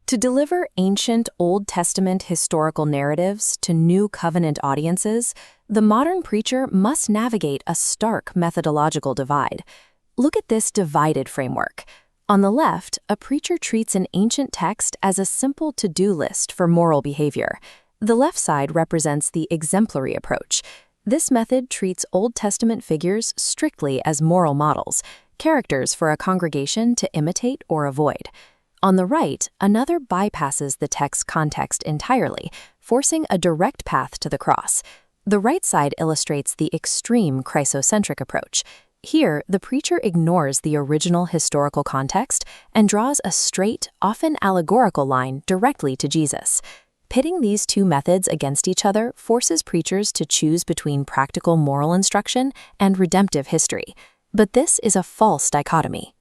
To deliver ancient Old Testament historical narratives to new covenant audiences, the modern preacher must navigate a stark methodological divide. Look at this divided framework. On the left, a preacher treats an ancient text as a simple to-do list for moral behavior. The left side represents the exemplary approach. This method treats Old Testament figures strictly as moral models, characters for a congregation to imitate or avoid. On the right, another bypasses the text's context entirely, forcing a direct path to the cross. The right side illustrates the extreme Christocentric approach. Here, the preacher ignores the original historical context and draws a straight, often allegorical line directly to Jesus. Pitting these two methods against each other forces preachers to choose between practical moral instruction and redemptive history. But this is a false dichotomy.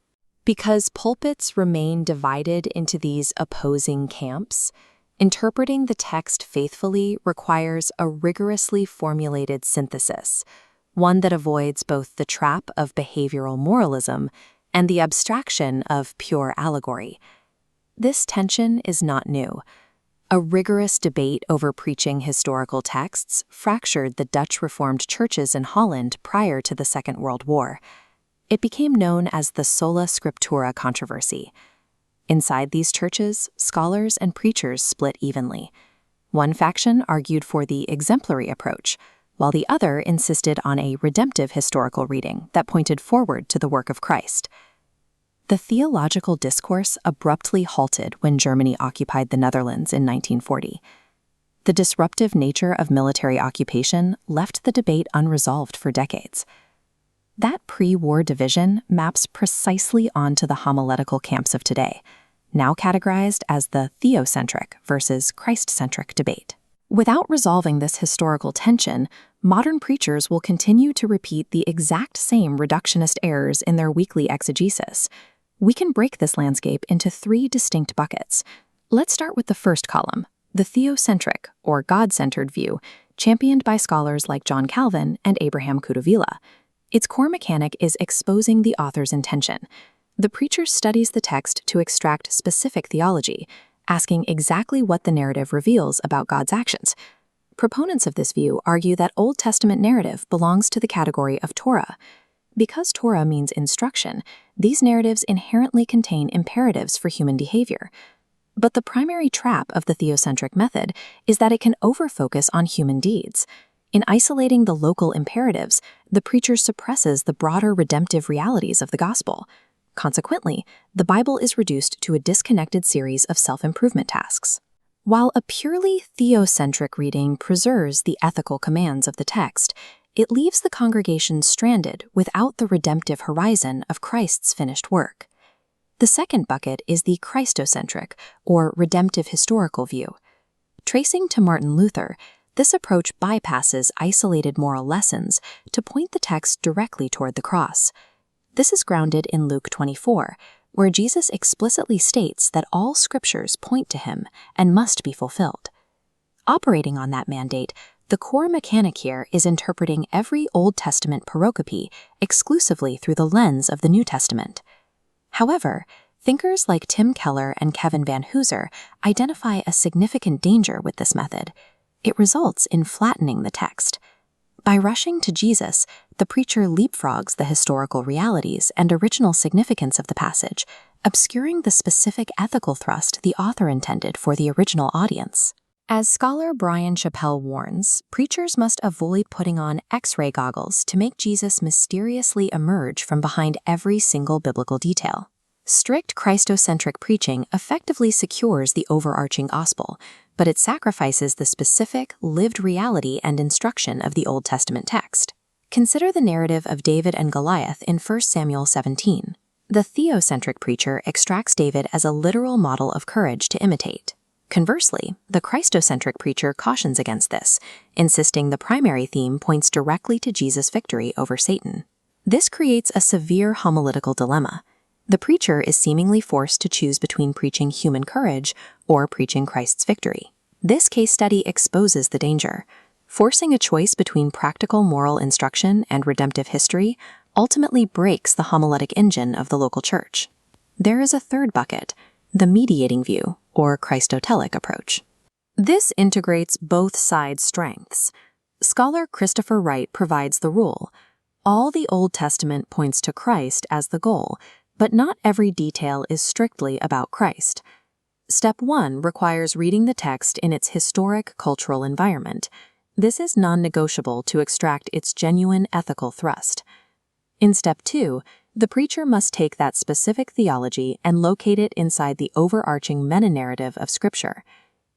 Because pulpits remain divided into these opposing camps, interpreting the text faithfully requires a rigorously formulated synthesis, one that avoids both the trap of behavioral moralism and the abstraction of pure allegory. This tension is not new. A rigorous debate over preaching historical texts fractured the Dutch Reformed churches in Holland prior to the Second World War. It became known as the Sola Scriptura controversy. Inside these churches, scholars and preachers split evenly. One faction argued for the exemplary approach, while the other insisted on a redemptive historical reading that pointed forward to the work of Christ. The theological discourse abruptly halted when Germany occupied the Netherlands in 1940. The disruptive nature of military occupation left the debate unresolved for decades. That pre-war division maps precisely onto the homiletical camps of today, now categorized as the theocentric versus Christ-centric debate. Without resolving this historical tension, modern preachers will continue to repeat the exact same reductionist errors in their weekly exegesis. We can break this landscape into three distinct buckets. Let's start with the first column, the theocentric, or God-centered view, championed by scholars like John Calvin and Abraham Kuduvila. Its core mechanic is exposing the author's intention. The preacher studies the text to extract specific theology, asking exactly what the narrative reveals about God's actions. Proponents of this view argue that Old Testament narrative belongs to the category of Torah. Because Torah means instruction, these narratives inherently contain imperatives for human behavior. But the primary trap of the theocentric method is that it can overfocus on human deeds. In isolating the local imperatives, the preacher suppresses the broader redemptive realities of the gospel. Consequently, the Bible is reduced to a disconnected series of self-improvement tasks. While a purely theocentric reading preserves the ethical commands of the text, it leaves the congregation stranded without the redemptive horizon of Christ's finished work. The second bucket is the Christocentric, or redemptive historical view. Tracing to Martin Luther, this approach bypasses isolated moral lessons to point the text directly toward the cross. This is grounded in Luke 24, where Jesus explicitly states that all scriptures point to him and must be fulfilled. Operating on that mandate, the core mechanic here is interpreting every Old Testament pericope exclusively through the lens of the New Testament. However, thinkers like Tim Keller and Kevin Van Hooser identify a significant danger with this method. It results in flattening the text. By rushing to Jesus, the preacher leapfrogs the historical realities and original significance of the passage, obscuring the specific ethical thrust the author intended for the original audience. As scholar Brian Chappell warns, preachers must avoid putting on X-ray goggles to make Jesus mysteriously emerge from behind every single biblical detail. Strict Christocentric preaching effectively secures the overarching gospel, but it sacrifices the specific, lived reality and instruction of the Old Testament text. Consider the narrative of David and Goliath in 1 Samuel 17. The theocentric preacher extracts David as a literal model of courage to imitate. Conversely, the Christocentric preacher cautions against this, insisting the primary theme points directly to Jesus' victory over Satan. This creates a severe homiletical dilemma. The preacher is seemingly forced to choose between preaching human courage or preaching Christ's victory. This case study exposes the danger. Forcing a choice between practical moral instruction and redemptive history ultimately breaks the homiletic engine of the local church. There is a third bucket, the mediating view, or Christotelic approach. This integrates both sides' strengths. Scholar Christopher Wright provides the rule. All the Old Testament points to Christ as the goal, but not every detail is strictly about Christ. Step 1 requires reading the text in its historic cultural environment. This is non-negotiable to extract its genuine ethical thrust. In Step 2, the preacher must take that specific theology and locate it inside the overarching meta-narrative of Scripture.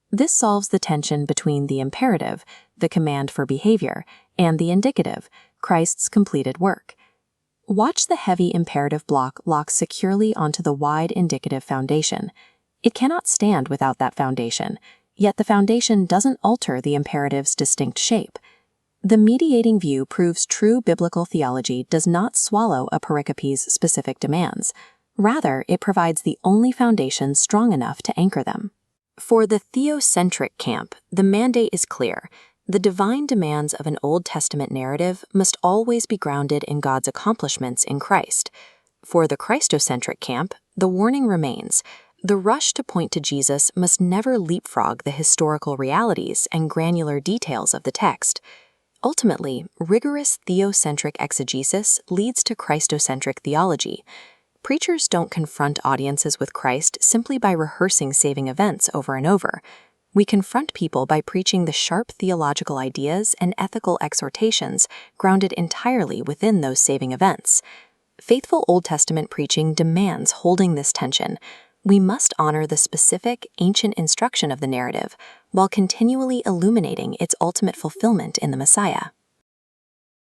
This solves the tension between the imperative, the command for behavior, and the indicative, Christ's completed work. Watch the heavy imperative block lock securely onto the wide indicative foundation. It cannot stand without that foundation, yet the foundation doesn't alter the imperative's distinct shape. The mediating view proves true biblical theology does not swallow a pericope's specific demands. Rather, it provides the only foundation strong enough to anchor them. For the theocentric camp, the mandate is clear. The divine demands of an Old Testament narrative must always be grounded in God's accomplishments in Christ. For the Christocentric camp, the warning remains. The rush to point to Jesus must never leapfrog the historical realities and granular details of the text. Ultimately, rigorous theocentric exegesis leads to Christocentric theology. Preachers don't confront audiences with Christ simply by rehearsing saving events over and over. We confront people by preaching the sharp theological ideas and ethical exhortations grounded entirely within those saving events. Faithful Old Testament preaching demands holding this tension. We must honor the specific, ancient instruction of the narrative while continually illuminating its ultimate fulfillment in the Messiah.